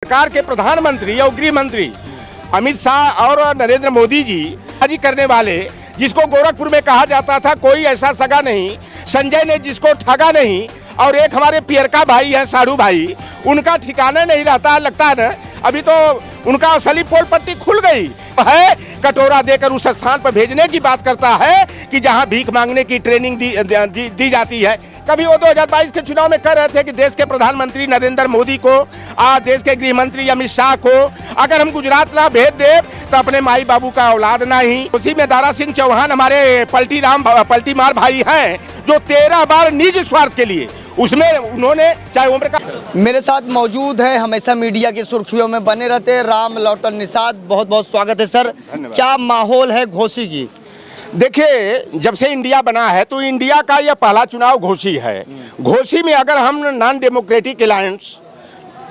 सरकार के प्रधानमंत्री और गृह मंत्री अमित शाह और नरेंद्र मोदी जी आज करने वाले, जिसको गोरखपुर में कहा जाता था कोई ऐसा सगा नहीं, संजय ने जिसको ठगा नहीं, और एक हमारे पियरका भाई है साड़ू भाई, उनका ठिकाना नहीं रहता। लगता है ना अभी तो उनका असली पोल पट्टी खुल गई है। कटोरा देकर उस स्थान पर भेजने की बात करता है कि जहां भीख मांगने की ट्रेनिंग दी जाती है। कभी वो 2022 के चुनाव में कह रहे थे कि देश के प्रधानमंत्री नरेंद्र मोदी को, देश के गृह मंत्री अमित शाह को अगर हम गुजरात ना भेज दे तो अपने माई बाबू का औलाद नहीं। उसी में दारा सिंह चौहान हमारे पलटी मार भाई हैं, जो 13 बार निजी स्वार्थ के लिए उसमें उन्होंने चाहे उम्र का। मेरे साथ मौजूद है, हमेशा मीडिया की सुर्खियों में बने रहते हैं, राम लौटन निषाद। बहुत बहुत स्वागत है सर। क्या माहौल है घोसी की? देखिए, जब से इंडिया बना है तो इंडिया का यह पहला चुनाव घोसी है। घोसी में अगर हम non democratic alliance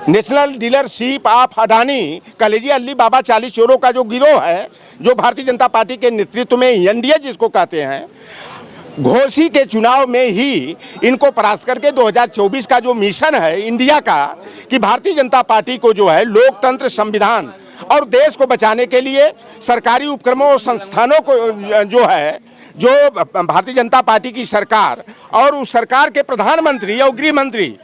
national dealership of Adani कलेजी अली बाबा 40 चोरों का जो गिरोह है, जो भारतीय जनता पार्टी के नेतृत्व में एनडीए जिसको कहते हैं, घोसी के चुनाव में ही इनको परास्त करके 2024 का जो मिशन है इंडिया का, कि भारतीय जनता पार्टी को जो है लोकतंत्र, संविधान और देश को बचाने के लिए सरकारी उपक्रमों और संस्थानों को जो है, जो भारतीय जनता पार्टी की सरकार और उस सरकार के प्रधानमंत्री और गृह मंत्री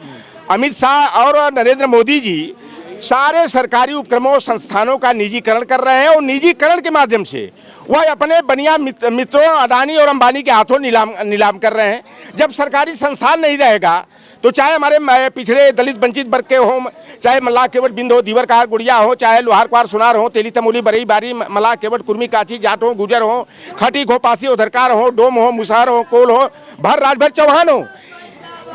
अमित शाह और नरेंद्र मोदी जी सारे सरकारी उपक्रमों और संस्थानों का निजीकरण कर रहे हैं, और निजीकरण के माध्यम से वह अपने बनिया मित्रों अडानी और अंबानी के हाथों नीलाम कर रहे हैं। जब सरकारी संस्थान नहीं रहेगा तो चाहे हमारे पिछड़े दलित वंचित वर्ग के हों, चाहे मल्लाह केवट बिंद हो, दीवर कार गुड़िया हो, चाहे लोहार क्वार सुनार हो, तेली तमोली बरई बारी मल्लाह केवट कुर्मी काची जाट हो, गुजर हो, खटी खो पासी हो, धरकार हो, डोम हो, मुसहर हो, कोल हो, भर राजभर चौहान हो,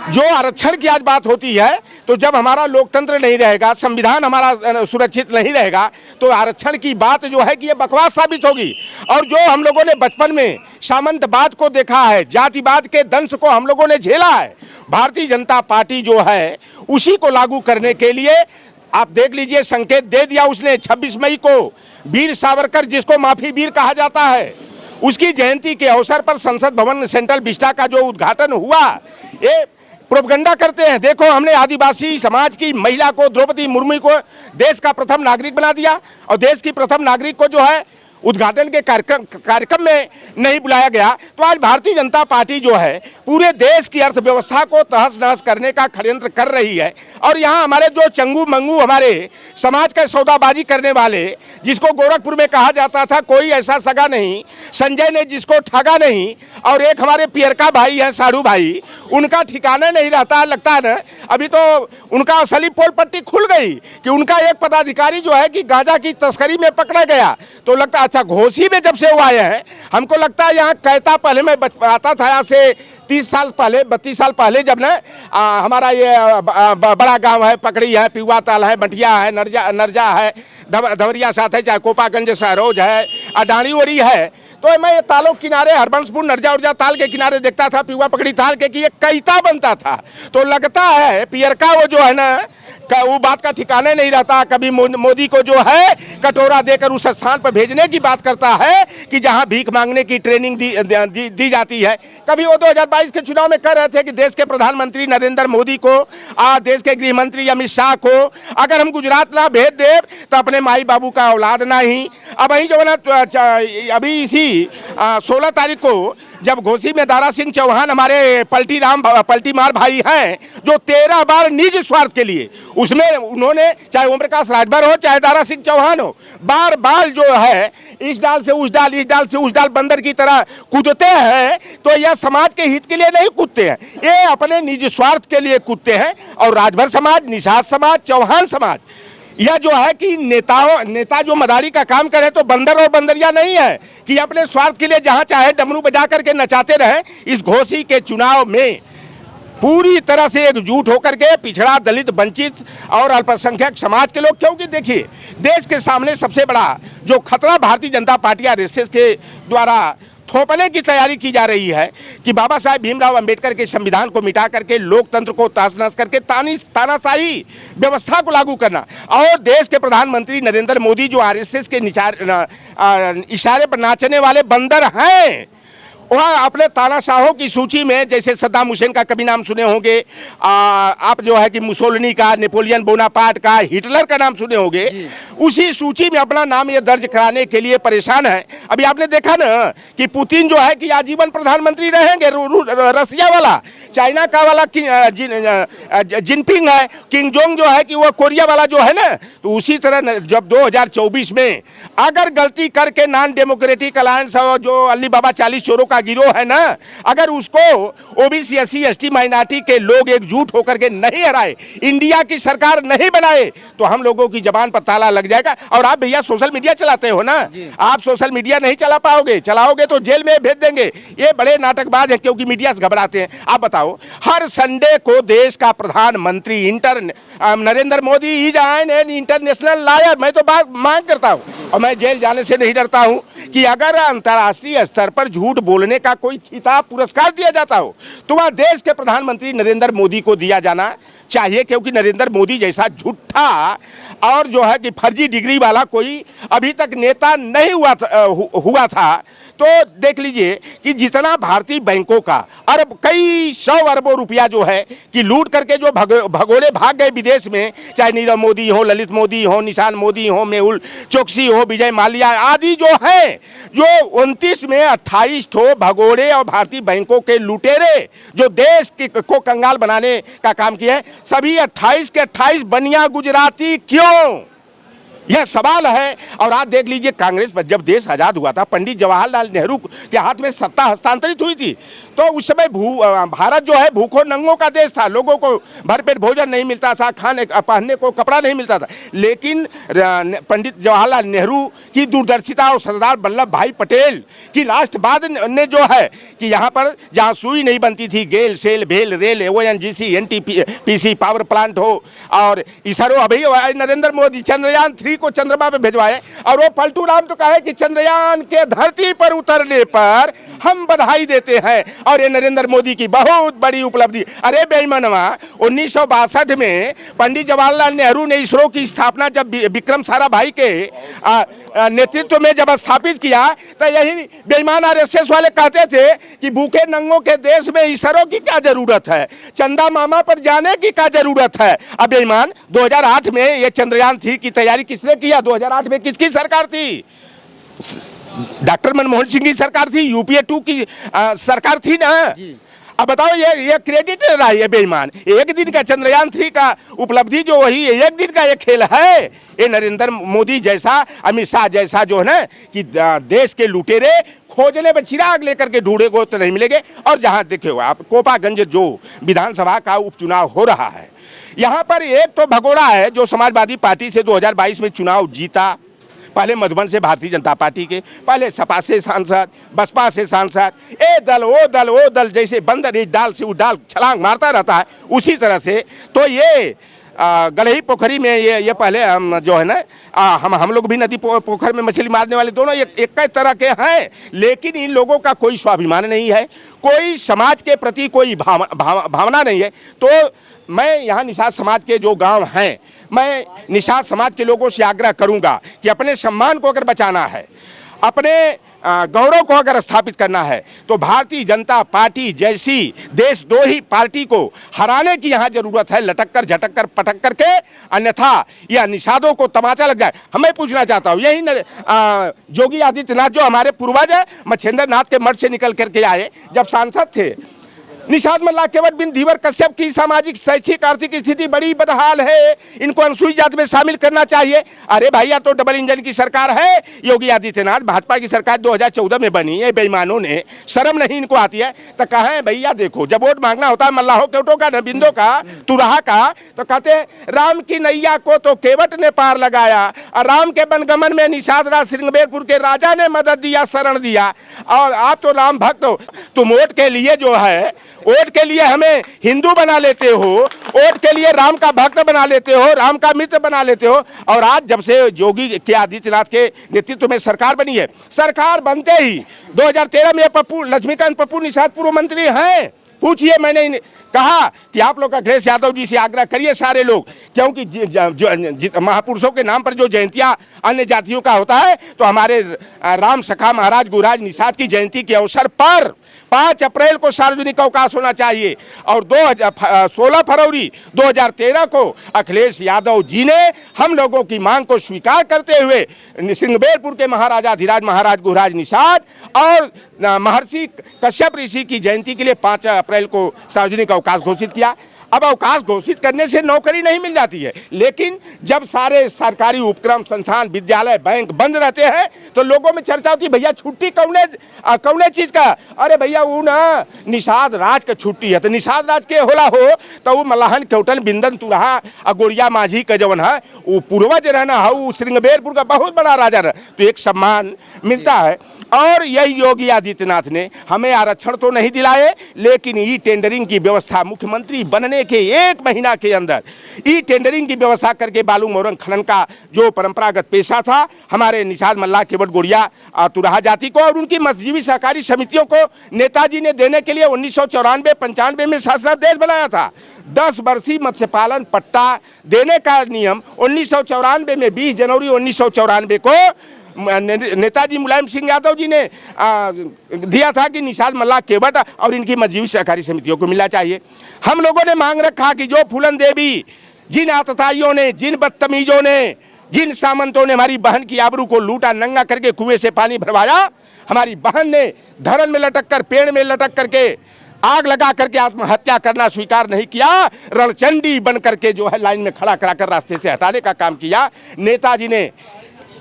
जो आरक्षण की आज बात होती है, तो जब हमारा लोकतंत्र नहीं रहेगा, संविधान हमारा सुरक्षित नहीं रहेगा, तो आरक्षण की बात जो है कि ये बकवास साबित होगी। और जो हम लोगों ने बचपन में सामंतवाद को देखा है, जातिवाद के दंश को हम लोगों ने झेला है, भारतीय जनता पार्टी जो है उसी को लागू करने के लिए आप देख लीजिए, संकेत दे दिया उसने। 26 मई को वीर सावरकर, जिसको माफी वीर कहा जाता है, उसकी जयंती के अवसर पर संसद भवन सेंट्रल विस्टा का जो उद्घाटन हुआ, ये प्रोपगंडा करते हैं। देखो, हमने आदिवासी समाज की महिला को, द्रौपदी मुर्मू को देश का प्रथम नागरिक बना दिया, और देश की प्रथम नागरिक को जो है उद्घाटन के कार्यक्रम में नहीं बुलाया गया। तो आज भारतीय जनता पार्टी जो है पूरे देश की अर्थव्यवस्था को तहस नहस करने का षड्यंत्र कर रही है। और यहाँ हमारे जो चंगू मंगू हमारे समाज का सौदाबाजी करने वाले, जिसको गोरखपुर में कहा जाता था कोई ऐसा सगा नहीं, संजय ने जिसको ठगा नहीं, और एक हमारे पियरका भाई है साड़ू भाई, उनका ठिकाना नहीं रहता। लगता है ना अभी तो उनका असली पोल पट्टी खुल गई कि उनका एक पदाधिकारी जो है कि गांजा की तस्करी में पकड़ा गया। तो लगता अच्छा, घोसी में जब से वो आए हैं, हमको लगता है यहाँ कहता, पहले मैं आता था यहाँ से 30 साल पहले, 32 साल पहले, जब ना हमारा ये बड़ा गांव है, पकड़ी है, पिवा ताल है, मटिया है, नरजा है, धवरिया साथ है, चाहे कोपागंज सहरोज है, अडानी ओरी है, तो मैं ये तालों किनारे हरबंसपुर नरजा उर्जा ताल के किनारे देखता था, पिवा पकड़ी ताल के, कि ये कैता बनता था। तो लगता है पियरका वो जो है ना, वो बात का ठिकाना नहीं रहता। कभी मोदी को जो है कटोरा देकर उस स्थान पर भेजने की बात करता है कि जहां भीख मांगने की ट्रेनिंग दी जाती है। कभी वो 2022 के चुनाव में कह रहे थे कि देश के प्रधानमंत्री नरेंद्र मोदी को, देश के गृह मंत्री अमित शाह को अगर हम गुजरात ना भेज दे तो अपने माई बाबू का औलाद नहीं। अब वही जो है ना, अभी इसी 16 तारीख को जब घोसी में दारा सिंह चौहान हमारे पलटी मार भाई हैं, जो 13 बार निजी स्वार्थ के लिए, उसमें उन्होंने चाहे ओम प्रकाश राजभर हो, चाहे दारा सिंह चौहान हो, बार बार जो है इस डाल से उस डाल, इस डाल से उस डाल बंदर की तरह कूदते हैं। तो यह समाज के हित के लिए नहीं कूदते हैं, ये अपने निजी स्वार्थ के लिए कूदते हैं। और राजभर समाज, निषाद समाज, चौहान समाज, यह जो है कि नेता जो मदारी का काम करे तो बंदर और बंदरिया नहीं है कि अपने स्वार्थ के लिए जहां चाहे डमरू बजा करके नचाते रहे। इस घोसी के चुनाव में पूरी तरह से एकजुट होकर के पिछड़ा, दलित, वंचित और अल्पसंख्यक समाज के लोग, क्योंकि देखिए देश के सामने सबसे बड़ा जो खतरा भारतीय जनता पार्टी आरएसएस के द्वारा थोपने की तैयारी की जा रही है कि बाबा साहेब भीमराव अंबेडकर के संविधान को मिटा करके लोकतंत्र को तहस-नहस करके तानाशाही व्यवस्था को लागू करना। और देश के प्रधानमंत्री नरेंद्र मोदी जो आरएसएस के इशारे पर नाचने वाले बंदर हैं, वह अपने तानाशाहों की सूची में, जैसे सद्दाम हुसैन का कभी नाम सुने होंगे, आप जो है कि मुसोलिनी का, नेपोलियन बोनापार्ट का, हिटलर का नाम सुने होंगे, उसी सूची में अपना नाम ये दर्ज कराने के लिए परेशान है। अभी आपने देखा ना कि पुतिन जो है कि आजीवन प्रधानमंत्री रहेंगे, रसिया वाला, चाइना का वाला जिनपिंग है, किंग जोंग जो है कि वो कोरिया वाला जो है ना, तो उसी तरह जब 2024 में अगर गलती करके नॉन डेमोक्रेटिक अलायंस और जो अली बाबा 40 चोरों का गिरोह है ना, अगर उसको ओबीसी एससी एसटी माइनॉरिटी के लोग एकजुट होकर के नहीं हराए, इंडिया की सरकार नहीं बनाए, तो हम लोगों की जबान पर ताला लग जाएगा। और आप भैया सोशल मीडिया चलाते हो ना, आप सोशल मीडिया नहीं चला पाओगे, चलाओगे तो जेल में भेज देंगे। ये बड़े नाटकबाज है, क्योंकि मीडिया से घबराते हैं। आप बताओ, हर संडे को देश का प्रधानमंत्री Narendra Modi is an international lawyer, मैं तो बात मांग करता हूं, और मैं जेल जाने से नहीं डरता हूं कि अगर अंतर्राष्ट्रीय स्तर पर झूठ बोलने का कोई खिताब पुरस्कार दिया जाता हो तो वह देश के प्रधानमंत्री नरेंद्र मोदी को दिया जाना चाहिए, क्योंकि नरेंद्र मोदी जैसा झूठा और जो है कि फर्जी डिग्री वाला कोई अभी तक नेता नहीं हुआ था। तो देख लीजिए कि जितना भारतीय बैंकों का कई 100 अरबों रुपया जो है कि लूट करके जो भगोड़े भाग गए विदेश में, चाहे नीरव मोदी हो, ललित मोदी हो, निशान मोदी हो, मेहुल चोकसी हो, विजय माल्या आदि जो है, जो 29 में 28 ठो भगोड़े और भारतीय बैंकों के लुटेरे जो देश को कंगाल बनाने का काम किया है, सभी 28 के 28 बनिया गुजराती क्यों, यह सवाल है। और आप देख लीजिए, कांग्रेस पर जब देश आज़ाद हुआ था, पंडित जवाहरलाल नेहरू के हाथ में सत्ता हस्तांतरित हुई थी, तो उस समय भारत जो है भूखों नंगों का देश था, लोगों को भरपेट भोजन नहीं मिलता था, खाने पहनने को कपड़ा नहीं मिलता था। लेकिन पंडित जवाहरलाल नेहरू की दूरदर्शिता और सरदार वल्लभ भाई पटेल की राष्ट्रवाद ने जो है कि यहाँ पर जहाँ सुई नहीं बनती थी, गेल सेल भेल rail ONGC NTPC power plant हो, और इसरो अभी नरेंद्र मोदी चंद्रयान 3 को चंद्रमा पे भिजवाए, और वो पलटू राम तो कहे कि चंद्रयान के धरती पर उतरने पर हम बधाई देते हैं, और ये नरेंद्र मोदी की बहुत बड़ी उपलब्धि। अरे बेईमानवा, 1962 में पंडित जवाहरलाल नेहरू ने इसरो की स्थापना जब विक्रम साराभाई के नेतृत्व में जब स्थापित किया, तो यही बेईमान RSS वाले कहते थे कि भूखे नंगों के देश में इसरो की क्या जरूरत है, चंदा मामा पर जाने की क्या जरूरत है। अब बेईमान, 2008 में ये चंद्रयान 3 की तैयारी किसने किया? 2008 में किसकी सरकार थी? डॉक्टर मनमोहन सिंह की सरकार थी, UPA 2 की सरकार थी ना। अब बताओ, ये क्रेडिट ले रहा है ये बेईमान। एक दिन का चंद्रयान 3 का उपलब्धि जो वही एक दिन का ये खेल है। ये नरेंद्र मोदी जैसा, अमित शाह जैसा जो है ना कि देश के लुटेरे खोजने में चिराग लेकर के ढूंढे को तो नहीं मिलेंगे। और जहां देखे हो आप, कोपागंज जो विधानसभा का उपचुनाव हो रहा है, यहाँ पर एक तो भगोड़ा है जो समाजवादी पार्टी से 2022 में चुनाव जीता, पहले मधुबन से भारतीय जनता पार्टी के, पहले सपा से सांसद, बसपा से सांसद, ए दल वो दल, जैसे बंदर इस डाल से उस डाल छलांग मारता रहता है, उसी तरह से। तो ये गलही पोखरी में ये पहले हम जो है ना, हम लोग भी नदी पोखर में मछली मारने वाले दोनों एक तरह के हैं, लेकिन इन लोगों का कोई स्वाभिमान नहीं है, कोई समाज के प्रति कोई भावना नहीं है। तो मैं यहाँ निषाद समाज के जो गांव हैं, मैं निषाद समाज के लोगों से आग्रह करूंगा कि अपने सम्मान को अगर बचाना है, अपने गौरव को अगर स्थापित करना है, तो भारतीय जनता पार्टी जैसी देशद्रोही पार्टी को हराने की यहाँ जरूरत है, लटक कर झटक कर पटक करके, अन्यथा यह निषादों को तमाचा लग जाए। हमें पूछना चाहता हूँ, यही योगी आदित्यनाथ जो हमारे पूर्वज है, मच्छेंद्र नाथ के मठ से निकल करके आए, जब सांसद थे, निषाद मल्ला केवट बिन धीवर कश्यप की सामाजिक शैक्षिक आर्थिक स्थिति बड़ी बदहाल है, इनको अनुसूचित जाति में शामिल करना चाहिए। अरे भैया, तो डबल इंजन की सरकार है योगी आदित्यनाथ, भाजपा की सरकार 2014 में बनी है, बेईमानों ने, शर्म नहीं इनको आती है। तो कहें भैया देखो, जब वोट मांगना होता है मल्लाहों केवटों का, नबिंदों का, तुराहा का, तो कहते हैं राम की नैया को तो केवट ने पार लगाया, और राम के बनगमन में निषाद राज श्रृंगबेरपुर के राजा ने मदद दिया, शरण दिया, और आप तो राम भक्त हो। तुम वोट के लिए जो है, वोट के लिए हमें हिंदू बना लेते हो, वोट के लिए राम का भक्त बना लेते हो, राम का मित्र बना लेते हो। और आज जब से योगी के आदित्यनाथ के नेतृत्व में सरकार बनी है, सरकार बनते ही 2013 में लक्ष्मीकांत पप्पू निषाद पूर्व मंत्री हैं। पूछिए, मैंने कहा कि आप लोग अखिलेश यादव जी से आग्रह करिए सारे लोग, क्योंकि महापुरुषों के नाम पर जो जयंतियां अन्य जातियों का होता है, तो हमारे राम सखा महाराज गुरुराज निषाद की जयंती के अवसर पर 5 अप्रैल को सार्वजनिक अवकाश होना चाहिए। और 16 फरवरी 2013 को अखिलेश यादव जी ने हम लोगों की मांग को स्वीकार करते हुए सिंगबेरपुर के महाराजाधिराज महाराज गुहराज निषाद और महर्षि कश्यप ऋषि की जयंती के लिए 5 अप्रैल को सार्वजनिक अवकाश घोषित किया। अब अवकाश घोषित करने से नौकरी नहीं मिल जाती है, लेकिन जब सारे सरकारी उपक्रम संस्थान विद्यालय बैंक बंद रहते हैं तो लोगों में चर्चा होती है भैया छुट्टी कौने चीज़ का। अरे भैया वो ना निषाद राज का छुट्टी है, तो निषाद राज के होला हो तो वो मल्लाहन केवटन बिंदन तुरहा अगोरिया माझी का जवन है वो पूर्वज रहना है, वो श्रृंगबेरपुर का बहुत बड़ा राजा रहा, तो एक सम्मान मिलता है। और यही योगी आदित्यनाथ ने हमें आरक्षण तो नहीं दिलाए, लेकिन ई टेंडरिंग की व्यवस्था मुख्यमंत्री बनने के 1 महीना के अंदर ई टेंडरिंग की व्यवस्था करके बालू मोरंग खनन का जो परंपरागत पेशा था हमारे निषाद मल्लाह केवट गोड़िया तुराहा जाति को और उनकी मजहबी सहकारी समितियों को नेताजी ने देने के लिए 1994-95 में शासनादेश बनाया था। 10 वर्षीय मत्स्य पालन पट्टा देने का नियम 1994 में 20 जनवरी 1994 को नेताजी मुलायम सिंह यादव जी ने दिया था कि निषाद मल्लाह केवट और इनकी मजहबी सहकारी समितियों को मिलना चाहिए। हम लोगों ने मांग रखा कि जो फूलन देवी, जिन आतताइयों ने, जिन बदतमीजों ने, जिन सामंतों ने हमारी बहन की आबरू को लूटा, नंगा करके कुएं से पानी भरवाया, हमारी बहन ने धरन में लटक कर, पेड़ में लटक करके, आग लगा करके आत्महत्या करना स्वीकार नहीं किया, रणचंडी बन करके जो है लाइन में खड़ा कराकर रास्ते से हटाने का काम किया। नेताजी ने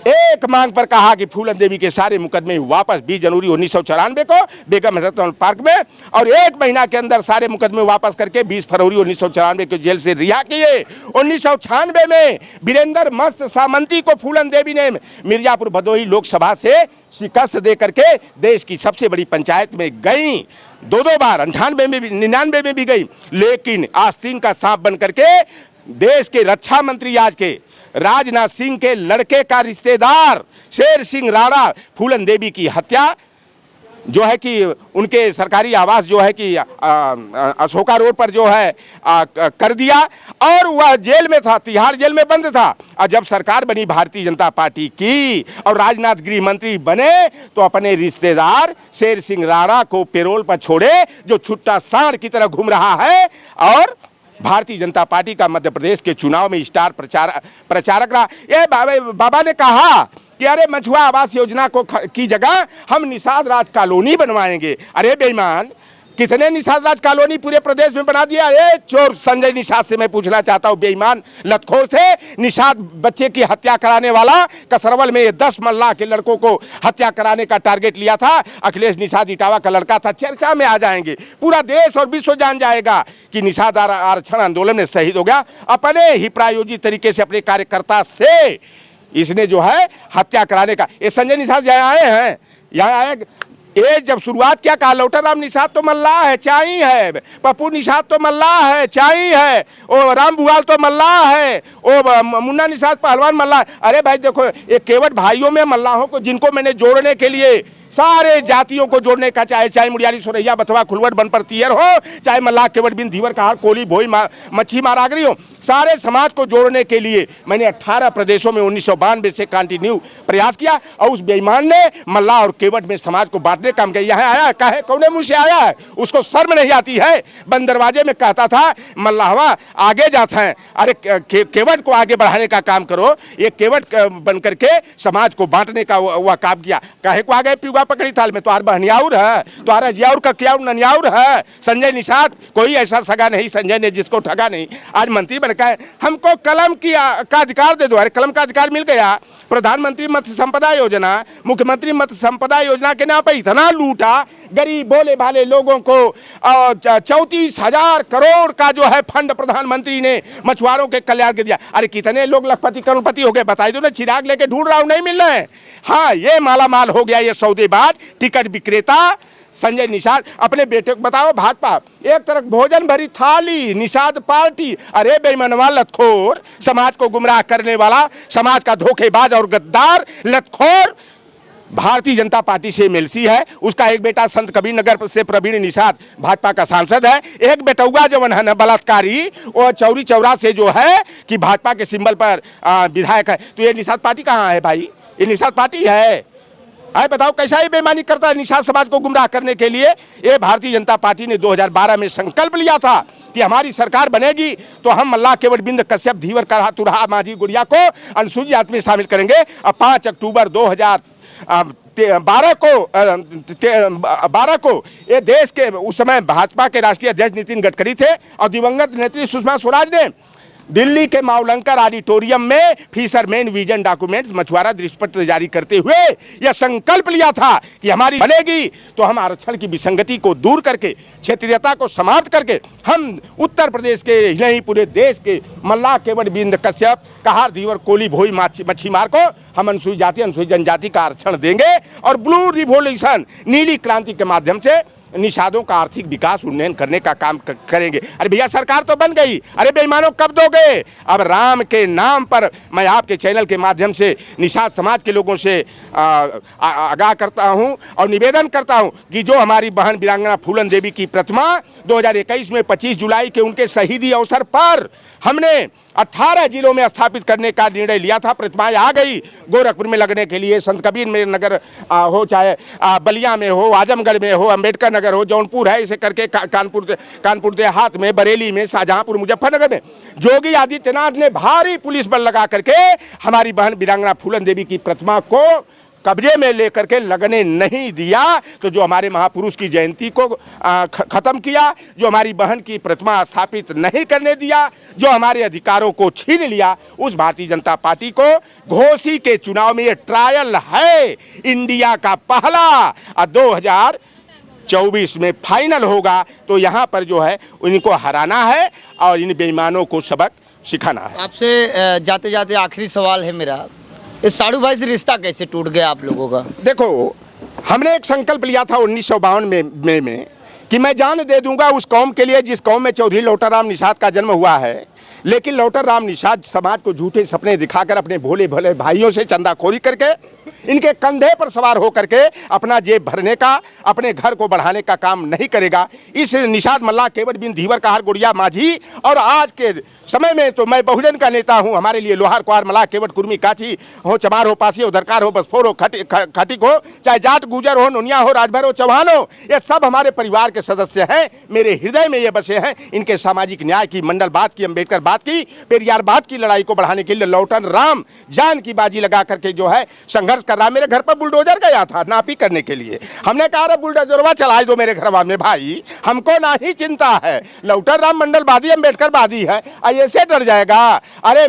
एक मांग पर कहा कि फूलन देवी के सारे मुकदमे वापस 20 जनवरी 1994 को बेगम हजरत पार्क में, और 1 महीना के अंदर सारे मुकदमे वापस करके 20 फरवरी 1994 को जेल से रिहा किए। 1996 में वीरेंद्र मस्त सामंती को फूलन देवी ने मिर्जापुर भदोही लोकसभा से शिकस्त दे करके देश की सबसे बड़ी पंचायत में गई, 2 बार 98 में भी 99 में भी गई, लेकिन आस्तीन का सांप बन करके देश के रक्षा मंत्री आज के राजनाथ सिंह के लड़के का रिश्तेदार शेर सिंह राणा फूलन देवी की हत्या जो है कि उनके सरकारी आवास जो है कि अशोका रोड पर जो है कर दिया, और वह जेल में था, तिहाड़ जेल में बंद था। और जब सरकार बनी भारतीय जनता पार्टी की और राजनाथ गृह मंत्री बने तो अपने रिश्तेदार शेर सिंह राणा को पेरोल पर छोड़े, जो छुट्टा सांड की तरह घूम रहा है और भारतीय जनता पार्टी का मध्य प्रदेश के चुनाव में स्टार प्रचारक रहा। ये बाबा ने कहा कि अरे मछुआ आवास योजना को की जगह हम निषाद राज कॉलोनी बनवाएंगे। अरे बेईमान, कितने निषाद राज कॉलोनी पूरे प्रदेश में बना दिया। अरे चोर संजय निषाद से मैं पूछना चाहता हूँ, बेईमान लतखोर थे, निषाद बच्चे की हत्या कराने वाला, कसरवल में 10 मल्लाह के लड़कों को हत्या कराने का टारगेट लिया था। अखिलेश निषाद इटावा का लड़का था, चर्चा में आ जाएंगे, पूरा देश और विश्व जान जाएगा कि निषाद आरक्षण आंदोलन में शहीद हो गया। अपने ही प्रायोजित तरीके से अपने कार्यकर्ता से इसने जो है हत्या कराने का। ये संजय निषाद यहाँ आए हैं, यहाँ आए, ये जब शुरुआत क्या कहा, लौटा राम निषाद तो मल्लाह है, चाई है, पप्पू निषाद तो मल्लाह है, चाई है, ओ राम बुआल तो मल्लाह है, ओ मुन्ना निषाद पहलवान मल्लाह। अरे भाई देखो, ये केवट भाइयों में मल्लाहों को जिनको मैंने जोड़ने के लिए सारे जातियों को जोड़ने का, चाहे मुड़ियारी सोरैया बथवा खुलवट बनपर तियर हो, चाहे मल्लाह केवट बिन धीवर कहार कोली भोई मच्छी मारागरी हो, सारे समाज को जोड़ने के लिए मैंने 18 प्रदेशों में 1992 से कंटिन्यू प्रयास किया। और उस बेईमान ने मल्लाह और केवट में समाज को बांटने का काम किया। यहाँ आया कहे कौने मुंह से आया है, उसको शर्म नहीं आती है। बंद दरवाजे में कहता था मल्लाहवा आगे जाते हैं, अरे केवट को आगे बढ़ाने का काम करो। ये केवट बन करके समाज को बांटने का वह काम किया। कहे को आगे पियुआ पकड़ी थाल में, तुम्हारा बहनियाउर है, तुम्हारा जियाउर का क्या ननियाउर है। संजय निषाद कोई ऐसा सगा नहीं संजय ने जिसको ठगा नहीं, आज मंत्री बन गए। हमको कलम का अधिकार दे दो। अरे कलम का अधिकार मिल गया। प्रधानमंत्री मत्स्य संपदा योजना, मुख्यमंत्री मत्स्य संपदा योजना के नाम पे इतना लूटा गरीब भोले भाले लोगों को। 34,000 करोड़ का जो है फंड प्रधानमंत्री ने मछुआरों के कल्याण के दिया। अरे कितने लोग लखपति करोड़पति हो गए बताई दो ना, चिराग लेके ढूंढ रहा हूं, नहीं मिल रहे हैं। हाँ, ये माला माल हो गया, ये सौदेबाज टिकट विक्रेता संजय निषाद। अपने बेटे को बताओ, भाजपा एक तरफ भोजन भरी थाली, निषाद पार्टी। अरे बेईमानवा लतखोर, समाज को गुमराह करने वाला, समाज का धोखेबाज और गद्दार लतखोर भारतीय जनता पार्टी से एमएलसी है। उसका एक बेटा संत कबीर नगर से प्रवीण निषाद भाजपा का सांसद है। एक बेटौआ जवन है न बलात्कारी, वो चौरी चौरा से जो है कि भाजपा के सिंबल पर विधायक है। तो ये निषाद पार्टी कहाँ है भाई? ये निषाद पार्टी है? आए बताओ कैसा ये बेईमानी करता है निषाद समाज को गुमराह करने के लिए। ये भारतीय जनता पार्टी ने 2012 में संकल्प लिया था कि हमारी सरकार बनेगी तो हम मल्लाह केवट बिंद कश्यप धीवर करहा तुरहा माझी गुड़िया को अनुसूचित जाति में शामिल करेंगे। और 5 अक्टूबर 2012 को ये देश के उस समय भाजपा के राष्ट्रीय अध्यक्ष नितिन गडकरी थे और दिवंगत नेत्री सुषमा स्वराज ने दिल्ली के मावलंकर ऑडिटोरियम में फिशरमैन विजन डॉक्यूमेंट्स मछुआरा दृष्टिपत्र जारी करते हुए यह संकल्प लिया था कि हमारी बनेगी तो हम आरक्षण की विसंगति को दूर करके क्षेत्रीयता को समाप्त करके हम उत्तर प्रदेश के नहीं पूरे देश के मल्लाह केवट बिंद कश्यप कहार धीवर कोली भोई मच्छीमार को हम अनुसूचित जाति अनुसूचित जनजाति का आरक्षण देंगे और ब्लू रिवोल्यूशन नीली क्रांति के माध्यम से निषादों का आर्थिक विकास उन्नयन करने का काम करेंगे। अरे भैया सरकार तो बन गई, अरे बेईमानों कब दोगे? अब राम के नाम पर मैं आपके चैनल के माध्यम से निषाद समाज के लोगों से आगाह करता हूं और निवेदन करता हूं कि जो हमारी बहन वीरांगना फूलन देवी की प्रतिमा 2021 में 25 जुलाई के उनके शहीदी अवसर पर हमने 18 जिलों में स्थापित करने का निर्णय लिया था। प्रतिमाएं आ गई गोरखपुर में लगने के लिए, संत कबीर में नगर हो, चाहे बलिया में हो, आजमगढ़ में हो, अंबेडकर नगर हो, जौनपुर है, इसे करके कानपुर देहात में, बरेली में, शाहजहांपुर, मुजफ्फरनगर में योगी आदित्यनाथ ने भारी पुलिस बल लगा करके हमारी बहन वीरांगना फूलन देवी की प्रतिमा को कब्जे में लेकर के लगने नहीं दिया। तो जो हमारे महापुरुष की जयंती को खत्म किया, जो हमारी बहन की प्रतिमा स्थापित नहीं करने दिया, जो हमारे अधिकारों को छीन लिया, उस भारतीय जनता पार्टी को घोसी के चुनाव में ये ट्रायल है इंडिया का पहला 2024 में फाइनल होगा। तो यहाँ पर जो है इनको हराना है और इन बेईमानों को सबक सिखाना है। आपसे जाते जाते आखिरी सवाल है मेरा, इस साड़ू भाई से रिश्ता कैसे टूट गया आप लोगों का? देखो, हमने एक संकल्प लिया था 1952 में कि मैं जान दे दूंगा उस कौम के लिए जिस कौम में चौधरी लौटाराम निषाद का जन्म हुआ है। लेकिन लौटाराम निषाद समाज को झूठे सपने दिखाकर अपने भोले भले भाइयों से चंदाखोरी करके इनके कंधे पर सवार होकर के अपना जेब भरने का, अपने घर को बढ़ाने का काम नहीं करेगा। इस निषाद मल्लाह केवट बिन धीवर कहार गुड़िया माझी और आज के समय में तो मैं बहुजन का नेता हूं। हमारे लिए लोहार कुआर मल्लाह केवट कुर्मी काची हो, चमार हो, पासी हो, दरकार हो, बसफोर हो, खटिक हो, चाहे जाट गुजर हो, नुनिया हो, राजभर हो, चौहान हो, ये सब हमारे परिवार के सदस्य हैं। मेरे हृदय में ये बसे हैं। इनके सामाजिक न्याय की, मंडल बात की, अम्बेडकर बात की, पेरियार बात की लड़ाई को बढ़ाने के लिए लौटन राम जान की बाजी लगा करके जो है संघर्ष कर रहा। मेरे घर पर बुलडोजर गया था नापी करने के लिए। हमने कहा बुलडोजरवा चला दो मेरे घर में भाई, हमको ना ही चिंता है। लौटन राम मंडलवादी अम्बेडकरवादी है, ऐसे डर जाएगा? अरे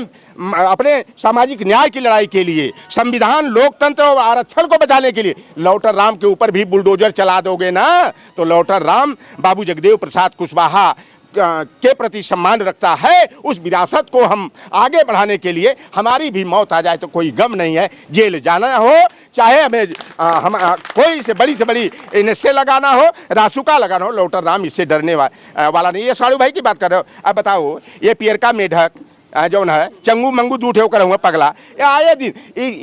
अपने सामाजिक न्याय की लड़ाई के लिए, संविधान, लोकतंत्र और आरक्षण को बचाने के लिए लौटन राम के ऊपर भी बुलडोजर चला दोगे ना, तो लौटन राम बाबू जगदेव प्रसाद कुशवाहा के प्रति सम्मान रखता है। उस विरासत को हम आगे बढ़ाने के लिए हमारी भी मौत आ जाए तो कोई गम नहीं है। जेल जाना हो, चाहे हमें कोई से बड़ी इनसे लगाना हो, रासुका लगाना हो, लौटन राम इससे डरने वाला नहीं। ये साड़ू भाई की बात कर रहे हो। अब बताओ, ये पियर का मेढक जौन है चंगू मंगू जूठे होकर हुआ पगला, ये आए दिन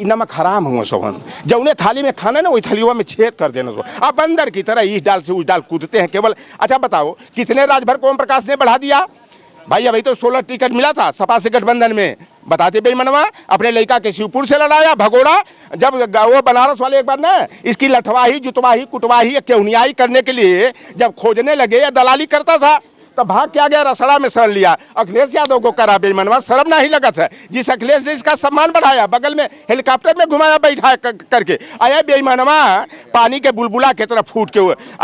नमक हराम हुआ सोहन, जौने थाली में खाना ना वही थालियों में छेद कर देना सो। अब बंदर की तरह इस डाल से उस डाल कूदते हैं केवल। अच्छा बताओ, कितने राजभर को ओम प्रकाश ने बढ़ा दिया भाई? अभी तो 16 टिकट मिला था सपा से गठबंधन में, बताते बेईमानवा। अपने लड़का के शिवपुर से लड़ाया भगोड़ा, जब वो बनारस वाले एक बार ना इसकी लठवाही जुतवाही कुटवाही केहुनियाई करने के लिए जब खोजने लगे या दलाली करता था, तब भाग क्या गया, रसड़ा में शरण लिया। अखिलेश यादव को करा बेईमानवा, शर्म नहीं लगा था। जिस अखिलेश ने इसका सम्मान बढ़ाया, बगल में हेलीकॉप्टर में घुमाया बैठा करके, आया बेईमानवा पानी के बुलबुला की तरह फूट के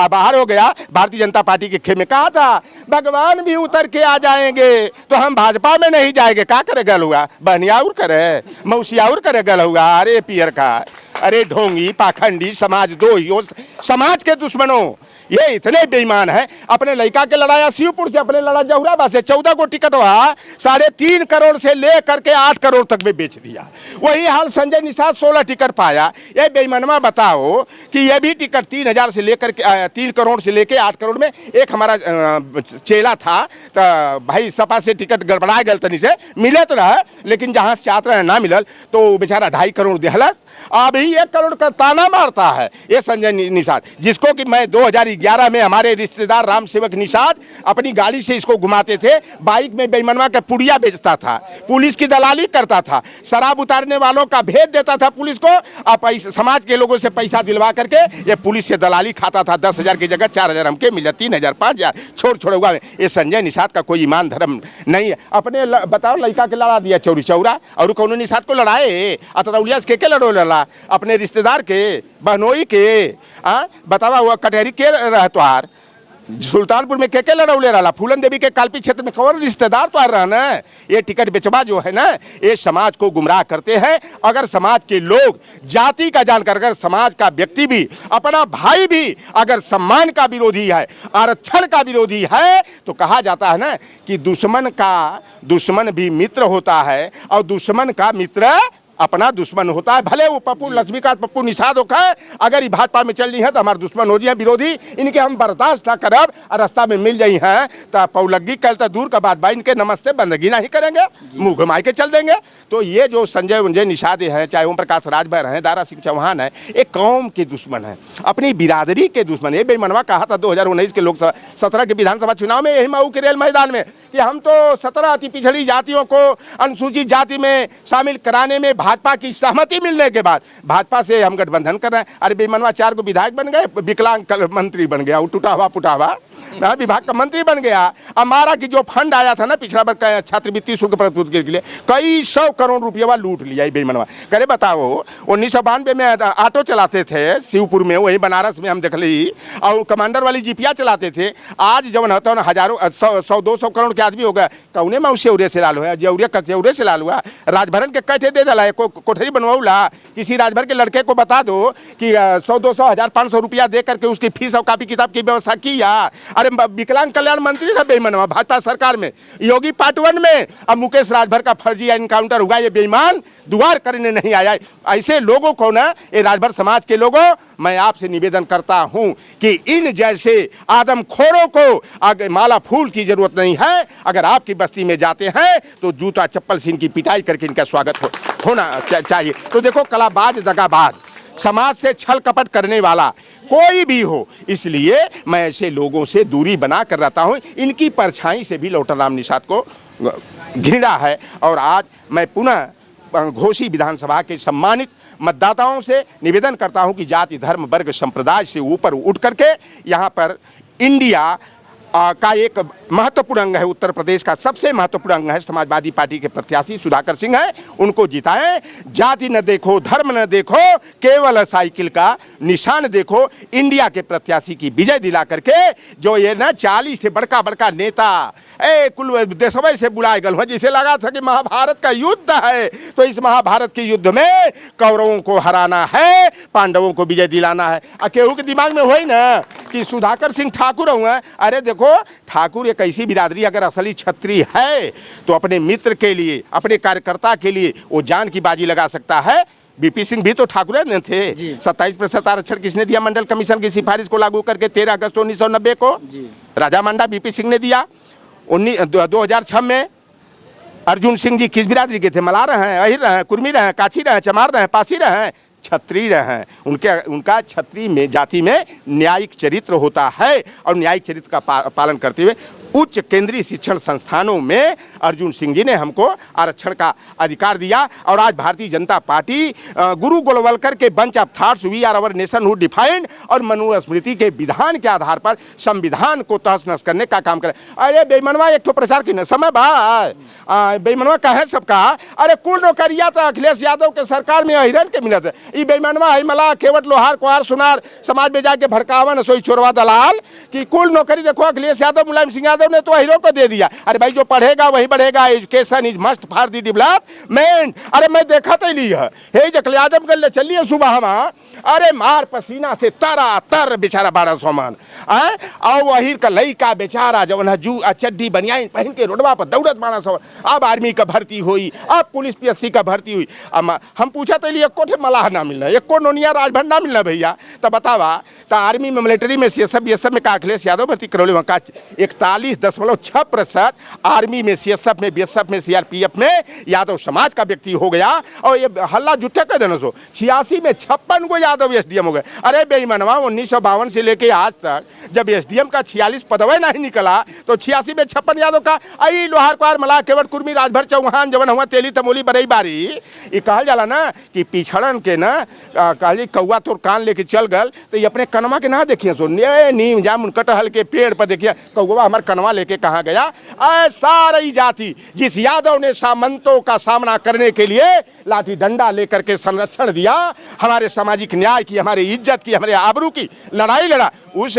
बाहर हो गया। भारतीय जनता पार्टी के खेमे कहा था भगवान भी उतर के आ जाएंगे तो हम भाजपा में नहीं जाएंगे। क्या करे गल हुआ, बहनियाउर करे, मौसियाउर करे गल हुआ। अरे पियर का, अरे ढोंगी पाखंडी समाज दो ही, समाज के दुश्मनों, ये इतने बेईमान है। अपने लड़का के लड़ाया शिवपुर से, अपने लड़ा जहुराबाद से, 14 को टिकट हुआ, 3.5 करोड़ से ले करके 8 करोड़ तक में बेच दिया। वही हाल संजय निषाद 16 टिकट पाया। ये बेईमानवा बताओ कि ये भी टिकट 3,000 से लेकर के 3 करोड़ से लेके 8 करोड़ में। एक हमारा चेला था, तो भाई सपा से टिकट गड़बड़ा गल तनी से मिलत रहा, लेकिन जहाँ से चाहते रहे ना मिलल तो बेचारा 2.5 करोड़ दिहलस। अभी 1 करोड़ का ताना मारता है ये संजय निषाद, जिसको कि मैं 2011 2011 में हमारे रिश्तेदार राम सेवक निषाद अपनी गाड़ी से इसको घुमाते थे, बाइक में बेईमानवा का पुड़िया बेचता था, पुलिस की दलाली करता था, शराब उतारने वालों का भेद देता था पुलिस को, और समाज के लोगों से पैसा दिलवा करके ये पुलिस से दलाली खाता था। 10,000 की जगह 4,000 हमके मिला, 3,000 5,000 छोड़ हुआ। ये संजय निषाद का कोई ईमान धर्म नहीं है। अपने बताओ लड़का के लड़ा दिया चौरी चौरा, और कौन निषाद को लड़ाए? अतरौलिया के लड़ो लड़ा अपने रिश्तेदार के, बहनोई के। बतावा हुआ कटहरी के रह तोहार सुल्तानपुर में के लड़ौले रहा, फूलन देवी के कालपी क्षेत्र में कौन रिश्तेदार तो रहा ना। ये टिकट बेचवा जो है ना, ये समाज को गुमराह करते हैं। अगर समाज के लोग जाति का जानकर, अगर समाज का व्यक्ति भी, अपना भाई भी अगर सम्मान का विरोधी है, आरक्षण का विरोधी है, तो कहा जाता है ना कि दुश्मन भी मित्र होता है और दुश्मन का मित्र अपना दुश्मन होता है। भले वो पप्पू लक्ष्मीकांत पप्पू निषाद होगा, अगर ये भाजपा में चल रही है तो हमारे दुश्मन हो जाए, विरोधी इनके हम बर्दाश्त ना करब और रास्ता में मिल जाई हैं तो पौलग्गी कल तो दूर का बात भाई, इनके नमस्ते बंदगी नहीं करेंगे, मुंह घुमाई के चल देंगे। तो ये जो संजय निषाद हैं, चाहे ओम प्रकाश राजभर हैं, दारा सिंह चौहान है, एक कौम के दुश्मन है, अपनी बिरादरी के दुश्मन। ये बेईमानवा कहा था 2019 के लोकसभा 17 के विधानसभा चुनाव में, यही मऊ के रेल मैदान में, कि हम तो 17 अति पिछड़ी जातियों को अनुसूचित जाति में शामिल कराने में भाजपा की सहमति मिलने के बाद भाजपा से हम गठबंधन कर रहे हैं। अरे बेईमानवा 4 को विधायक बन गए, विकलांग मंत्री बन गया, टूटा हुआ विभाग का मंत्री बन गया। हमारा की जो फंड आया था ना पिछड़ा वर्ग छात्रवृत्ति शुल्क प्रस्तुत के लिए, कई 100 करोड़ रुपया लूट लिया बेईमानवा। करे बताओ, 1992 में ऑटो चलाते थे शिवपुर में, वही बनारस में हम देख ली, और कमांडर वाली जीपिया चलाते थे। आज जब होता है हजारों 100-200 करोड़ के आदमी हो गए, कौने में सेवरे से लाल हुआ, जेवरे से लाल हुआ। राजभरन के कैठे दे दिला, कोठरी बनवाऊला, किसी राजभर के लड़के को बता दो कि 100-200 1,000-500 रुपया दे करके उसकी फीस और कापी किताब की व्यवस्था किया। अरे विकलांग कल्याण मंत्री था बेईमानवा भाजपा सरकार में, योगी पार्ट 1 में। अब मुकेश राजभर का फर्जी एनकाउंटर हुआ, ये बेईमान दुआर करने नहीं आया। ऐसे लोगों को ना, ये राजभर समाज के लोगों, मैं आपसे निवेदन करता हूं कि इन जैसे आदमखोरों को आगे माला फूल की जरूरत नहीं है। अगर आपकी बस्ती में जाते हैं तो जूता चप्पल से इनकी पिटाई करके इनका स्वागत होना चाहिए। तो देखो, कलाबाज, दगाबाज, समाज से छल कपट करने वाला कोई भी हो, इसलिए मैं ऐसे लोगों से दूरी बना कर रहता हूं। इनकी परछाई से भी लौटन राम निषाद को घृणा है। और आज मैं पुनः घोसी विधानसभा के सम्मानित मतदाताओं से निवेदन करता हूं कि जाति, धर्म, वर्ग, संप्रदाय से ऊपर उठ करके यहाँ पर इंडिया का एक महत्वपूर्ण अंग है, उत्तर प्रदेश का सबसे महत्वपूर्ण अंग है, समाजवादी पार्टी के प्रत्याशी सुधाकर सिंह हैं, उनको जिताएं। जाति न देखो, धर्म न देखो, केवल साइकिल का निशान देखो। इंडिया के प्रत्याशी की विजय दिला करके, जो ये ना 40 से बड़का नेता कुल देशों से बुलाए गल हो, जिसे लगा था कि महाभारत का युद्ध है, तो इस महाभारत के युद्ध में कौरवों को हराना है, पांडवों को विजय दिलाना है। केहू के दिमाग में हो ना कि सुधाकर सिंह ठाकुर हुआ। अरे देखो, ठाकुर एक ऐसी बिरादरी, अगर असली छत्री है तो अपने मित्र के लिए, अपने कार्यकर्ता के लिए वो जान की बाजी लगा सकता है। बीपी सिंह भी तो ठाकुर ने थे। 27% आरक्षण किसने दिया? मंडल कमीशन की सिफारिश को लागू करके 13 अगस्त 1990 को राजा मंडा बीपी सिंह ने दिया। 2006 में अर्जुन सिंह जी किस बिरादरी के थे? मलार हैं, अहिर रहे, कुर्मी रहे, काछी रहे, चमार रहे, पासी रहे, छत्री रहे। उनका छत्री में जाति में न्यायिक चरित्र होता है, और न्यायिक चरित्र का पालन करते हुए उच्च केंद्रीय शिक्षण संस्थानों में अर्जुन सिंह जी ने हमको आरक्षण का अधिकार दिया। और आज भारतीय जनता पार्टी गुरु गोलवलकर के bunch of thoughts, we are our nation who defined, और मनुस्मृति के विधान के आधार पर संविधान को तहस नहस करने का काम करे। अरे बेईमानवा एक तो प्रचार की न समय भाई, बेईमानवा का है सबका। अरे कुल नौकरिया तो अखिलेश यादव के सरकार में अहिरन के मिलत है। ये बेईमानवा है मला केवट लोहार कुहार सुनार समाज में जाके भड़कावन सोई चोरवा दलाल की कुल नौकरी देखो अखिलेश यादव, मुलायम सिंह यादव ने तो हीरो को दे दिया। अरे भाई, जो पढ़ेगा वही बढ़ेगा, education is must for the development. अरे मैं देखा तो ली है हे जखल यादव गल चलिए सुबह हम, अरे मार पसीना से तरा तर बेचारा 1200 मन, और वही का लइका बेचारा जब जू चड्डी बनियाइन पहन के रोडवा पर दौड़त 1200। अब आर्मी का भर्ती हुई, अब पुलिस PSC का भर्ती हुई। अब हम पूछा तो लिए एको मलाह ना मिलना, एको नोनिया राजभर ना मिलना भैया। तो बतावा, तो आर्मी में मिलिट्री में CSF BSF में का अखिलेश यादव भर्ती करौले, वहाँ का 41 46.6% आर्मी में, सीएसएफ में, बीएसएफ में, सीआरपीएफ में यादव समाज का व्यक्ति हो गया। और ये हल्ला जुट्टे कर देना सो 86 में 56 को यादव एसडीएम हो गए। अरे बेईमानवा, 1952 से लेके आज तक जब एसडीएम का 46 पदवे नहीं निकला तो 86 में 56 यादव का आई लोहार कुआर मलाह केवट कुर्मी राजभर चौहान जवन हुआ तेली तमोली बरई बारी। ये कहल जाला ना कि पिछड़न के ना कहली कौआ तोर कान लेके चल गल तो ये अपने कनमा के ना देखिए सो नीम जामुन कटहल के पेड़ पर देखिए कौआ हमारे कनवा लेके कहाँ गया। सारी जाति जिस यादव ने सामंतों का सामना करने के लिए लाठी डंडा लेकर के संरक्षण दिया, हमारे सामाजिक न्याय की, हमारी इज्जत की, हमारे आबरू की लड़ाई लड़ा, उस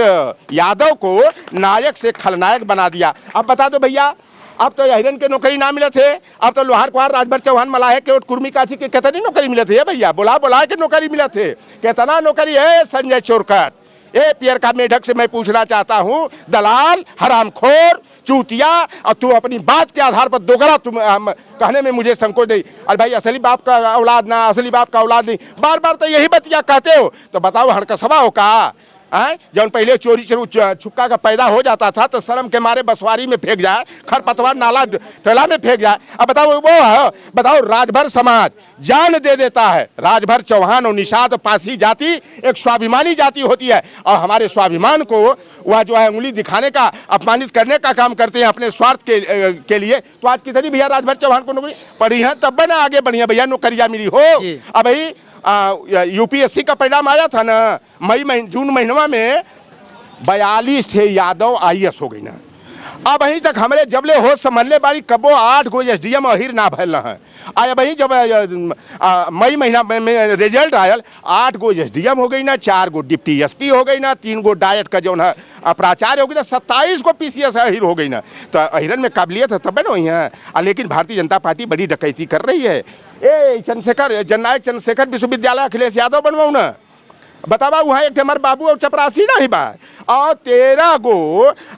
यादव को नायक से खलनायक बना दिया। अब बता दो भैया, अब तो हिरन के नौकरी ना मिले थे, अब तो लोहार कुहार राजभर चौहान मलाह केवट कुर्मी काची के कितनी नौकरी मिले थे भैया, बुला के नौकरी मिले थे, कितना नौकरी है संजय चोरकर। ए पियर का मेढक से मैं पूछना चाहता हूँ, दलाल, हरामखोर, चूतिया, और तू अपनी बात के आधार पर दोगला तुम कहने में मुझे संकोच नहीं। अरे भाई असली बाप का औलाद ना, असली बाप का औलाद नहीं, बार बार तो यही बतिया कहते हो। तो बताओ हड़कसबा हो का? जब पहले चोरी छुक्का का पैदा हो जाता था तो शर्म के मारे बसवारी में फेंक जाए, खरपतवार नाला ठेला में फेंक जाए। अब बताओ वो है, बताओ राजभर समाज जान दे देता है। राजभर चौहान और निषाद पासी जाति एक स्वाभिमानी जाति होती है, और हमारे स्वाभिमान को वह जो है उंगली दिखाने का, अपमानित करने का काम करते हैं अपने स्वार्थ के लिए। तो आज कितनी भैया राजभर चौहान को नौकरी पड़ी है, तब ना आगे बढ़िया भैया नौकरियाँ मिली हो। अब भाई यूपीएससी का परिणाम आया था ना जून महीनवा में, 42 थे यादव आईएएस हो गई ना। अब अहीं तक हमारे जबले होश समझले बारी कबो 8 गो एसडीएम अहिर ना भैल है। अब वही जब मई महीना में रिजल्ट आयल, 8 गो एसडीएम हो गई ना, 4 गो डिप्टी एसपी हो गई ना, 3 गो डायट का जो है प्राचार्य हो गई ना, 27 को पीसीएस अहिर हो गई ना। तो अहिरन में काबिलियत है तब ना वही है। लेकिन भारतीय जनता पार्टी बड़ी डकैती कर रही है। ए जननायक चंद्रशेखर विश्वविद्यालय अखिलेश यादव बनवाऊ ना, बतावा वहाँ एक हमारे बाबू और चपरासी नहीं बा, और 13 गो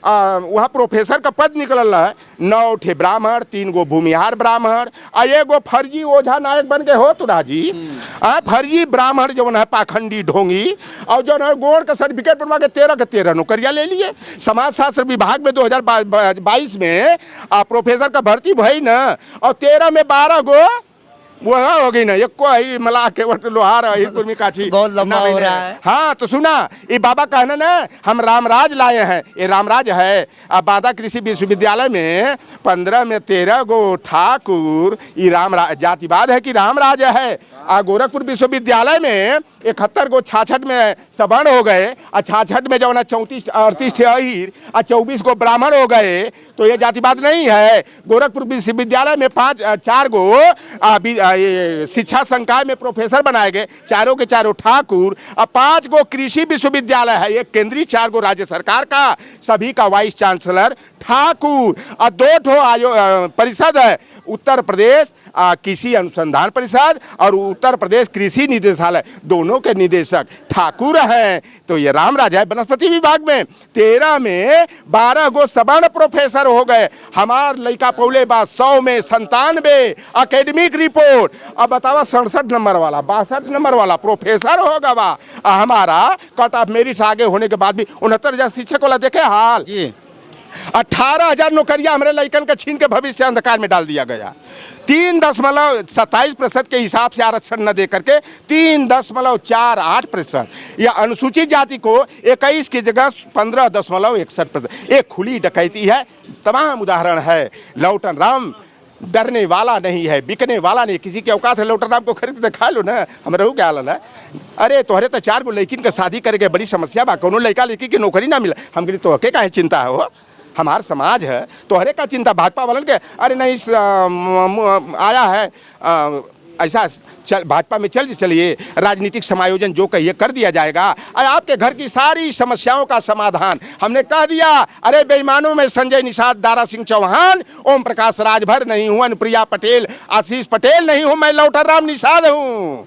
वहाँ प्रोफेसर का पद निकल है, 9 ठे ब्राह्मण, 3 गो भूमिहार ब्राह्मण, और 1 गो फर्जी ओझा नायक बन गए हो तो राजी। फर्जी ब्राह्मण जो है पाखंडी ढोंगी, और जो है गोड़ का सर्टिफिकेट बनवा के 13 के 13 नौकरियाँ ले लिए। समाजशास्त्र विभाग में 2022 में प्रोफेसर का भर्ती भई ना, और 13 में 12 गो वह हो गई ना, एक को ही मलाह केवट लोहार कुर्मी काठी बहुत लंबा हो रहा है। हाँ तो सुना, ये बाबा कहना ना हम रामराज लाए हैं, ये रामराज है। अब बादा कृषि विश्वविद्यालय में 15 में 13 गो ठाकुर, ये रामराज जातिवाद है कि रामराज है। गोरखपुर विश्वविद्यालय में 71 गो 66 में सवर्ण हो गए, और 66 में जो है 38 थे अहिर, और 24 गो ब्राह्मण हो गए, तो ये जातिवाद नहीं है। गोरखपुर विश्वविद्यालय में 4 गो शिक्षा संकाय में प्रोफेसर बनाए गए, चारों के चारों ठाकुर। अब 5 गो कृषि विश्वविद्यालय है, एक केंद्रीय, 4 गो राज्य सरकार का, सभी का वाइस चांसलर ठाकुर। और 2 ठो परिषद है, उत्तर प्रदेश कृषि अनुसंधान परिषद और उत्तर प्रदेश कृषि निदेशालय, दोनों के निदेशक ठाकुर हैं। तो ये रामराज है। वनस्पति विभाग में 13 में 12 गो सवर्ण प्रोफेसर हो गए। हमार लड़का पौले बा 100 में 97 एकेडमिक रिपोर्ट। अब बतावा 67 नंबर वाला, 62 नंबर वाला प्रोफेसर होगा बा। हमारा कट ऑफ मेरिट आगे होने के बाद भी 69,000 शिक्षक वाला देखे हाल। 18,000 नौकरियां हमारे लड़कन का छीन के भविष्य अंधकार में डाल दिया गया। 3.27% के हिसाब से आरक्षण न दे करके 3.48%, या अनुसूचित जाति को 21 की जगह 15.61%। एक खुली डकैती है। तमाम उदाहरण है। लौटन राम डरने वाला नहीं है, बिकने वाला नहीं। किसी के औकात है लौटन राम को खरीद के खा लो ना, हम रहू क्या हाल है। अरे तोहरे तो 4 गो लड़किन का शादी करके बड़ी समस्या बा, कोनो लड़का लड़की की नौकरी ना मिला। हम कही तो काहे चिंता हो, हमार समाज है, तोहरे का चिंता भाजपा वालन के। अरे नहीं आया है ऐसा भाजपा में चलिए, राजनीतिक समायोजन जो कहिए कर दिया जाएगा। आपके घर की सारी समस्याओं का समाधान हमने कह दिया। अरे बेईमानों में संजय निषाद, दारा सिंह चौहान, ओम प्रकाश राजभर नहीं हूँ, अनुप्रिया पटेल, आशीष पटेल नहीं हूँ, मैं लौटन राम निषाद हूँ।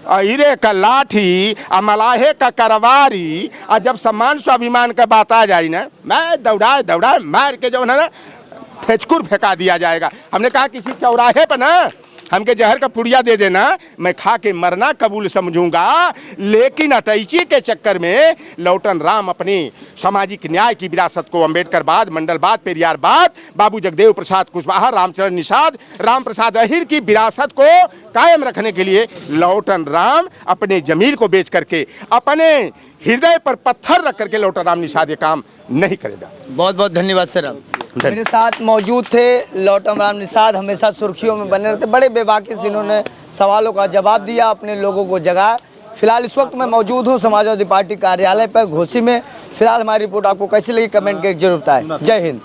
हीरे का लाठी, मलाहे का करवारी, और जब सम्मान स्वाभिमान का बात आ जाए ना, मैं दौड़ा मार के जो है ना फेचकुर फेंका दिया जाएगा। हमने कहा किसी चौराहे पर ना हमके जहर का पुड़िया दे देना, मैं खा के मरना कबूल समझूंगा। लेकिन अटैची के चक्कर में लौटन राम अपनी सामाजिक न्याय की विरासत को अम्बेडकरवाद, मंडलवाद, पेरियारवाद, बाबू जगदेव प्रसाद कुशवाहा, रामचरण निषाद, राम प्रसाद अहिर की विरासत को कायम रखने के लिए लौटन राम अपने जमीर को बेच करके, अपने हृदय पर पत्थर रख करके लौटन राम निषाद ये काम नहीं करेगा। बहुत बहुत धन्यवाद सर। आप मेरे साथ मौजूद थे लौटन राम निषाद, हमेशा सुर्खियों में बने रहते, बड़े बेबाकी से इन्होंने सवालों का जवाब दिया, अपने लोगों को जगाया। फिलहाल इस वक्त मैं मौजूद हूँ समाजवादी पार्टी कार्यालय पर घोसी में। फिलहाल हमारी रिपोर्ट आपको कैसी लगी कमेंट करके जरूर बताएं। जय हिंद।